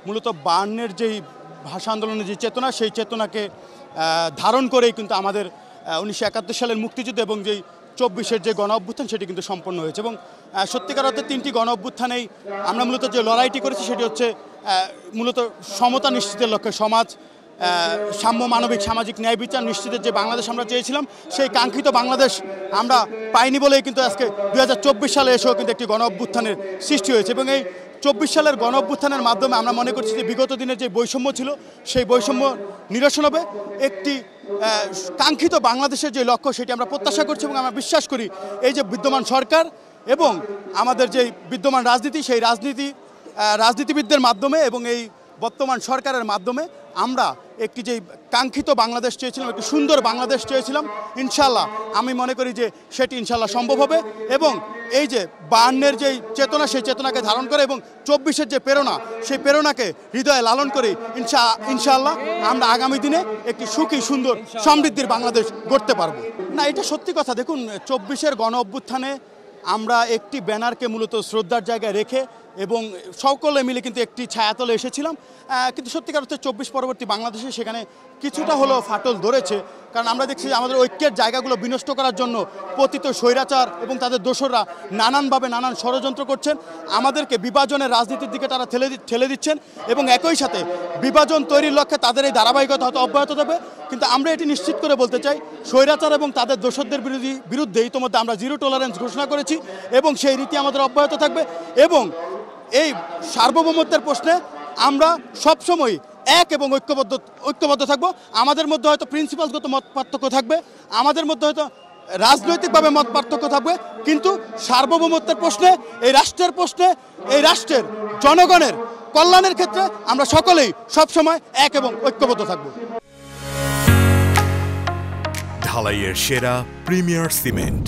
মূলত 52-এর যেই ভাষা আন্দোলনের যে চেতনা, সেই চেতনাকে ধারণ করেই কিন্তু আমাদের 1971 সালের মুক্তিযুদ্ধ এবং যেই 24-এর যে গণ অভ্যুত্থান সেটি কিন্তু সম্পন্ন হয়েছে। এবং সত্যিকার অর্থে 3টি গণ অভ্যুত্থানেই আমরা মূলত যে লড়াইটি করেছি সেটি হচ্ছে মূলত সমতা নিশ্চিতের লক্ষ্যে, সমাজ সাম্য, মানবিক সামাজিক ন্যায় বিচার নিশ্চিতের যে বাংলাদেশ আমরা চেয়েছিলাম, সেই কাঙ্ক্ষিত বাংলাদেশ আমরা পাইনি বলেই কিন্তু আজকে 2024 সালে এসেও কিন্তু একটি গণ অভ্যুত্থানের সৃষ্টি হয়েছে। এবং এই 24 সালের গণ অভ্যুত্থানের মাধ্যমে আমরা মনে করছি যে বিগত দিনের যে বৈষম্য ছিল সেই বৈষম্য নিরসন হবে, একটি কাঙ্ক্ষিত বাংলাদেশের যে লক্ষ্য সেটি আমরা প্রত্যাশা করছি। এবং আমরা বিশ্বাস করি এই যে বিদ্যমান সরকার এবং আমাদের যে বিদ্যমান রাজনীতি, সেই রাজনীতিবিদদের মাধ্যমে এবং এই বর্তমান সরকারের মাধ্যমে আমরা একটি যে কাঙ্ক্ষিত বাংলাদেশ চেয়েছিলাম, একটি সুন্দর বাংলাদেশ চেয়েছিলাম, ইনশাল্লাহ আমি মনে করি যে সেটি ইনশাল্লাহ সম্ভব হবে। এবং এই যে 52-এর যেই চেতনা, সেই চেতনাকে ধারণ করে এবং 24-এর যে প্রেরণা, সেই প্রেরণাকে হৃদয়ে লালন করে ইনশাআল্লাহ আমরা আগামী দিনে একটি সুখী, সুন্দর, সমৃদ্ধির বাংলাদেশ গড়তে পারবো। না, এটা সত্যি কথা। দেখুন, 24-এর গণ অভ্যুত্থানে আমরা একটি ব্যানারকে মূলত শ্রদ্ধার জায়গায় রেখে এবং সকলে মিলে কিন্তু একটি ছায়াতলে এসেছিলাম। কিন্তু সত্যিকার অর্থে 24 পরবর্তী বাংলাদেশে সেখানে কিছুটা হলেও ফাটল ধরেছে। কারণ আমরা দেখছি আমাদের ঐক্যের জায়গাগুলো বিনষ্ট করার জন্য পতিত স্বৈরাচার এবং তাদের দোসররা নানানভাবে নানান ষড়যন্ত্র করছেন, আমাদেরকে বিভাজনের রাজনীতির দিকে তারা ঠেলে দিচ্ছেন এবং একই সাথে বিভাজন তৈরির লক্ষ্যে তাদের এই ধারাবাহিকতা হয়তো অব্যাহত থাকবে। কিন্তু আমরা এটি নিশ্চিত করে বলতে চাই, স্বৈরাচার এবং তাদের দোসরদের বিরুদ্ধে ইতিমধ্যে আমরা জিরো টলারেন্স ঘোষণা করেছি এবং সেই রীতি আমাদের অব্যাহত থাকবে। এবং এই সার্বভৌমত্বের প্রশ্নে আমরা সবসময় এক এবং ঐক্যবদ্ধ থাকব। আমাদের মধ্যে হয়তো প্রিন্সিপালসগত মত পার্থক্য থাকবে, আমাদের মধ্যে হয়তো রাজনৈতিকভাবে মত পার্থক্য থাকবে, কিন্তু সার্বভৌমত্বের প্রশ্নে, এই রাষ্ট্রের প্রশ্নে, এই রাষ্ট্রের জনগণের কল্যাণের ক্ষেত্রে আমরা সকলেই সবসময় এক এবং ঐক্যবদ্ধ থাকব। ঢালাইয়ের সেরা প্রিমিয়ার সিমেন্ট।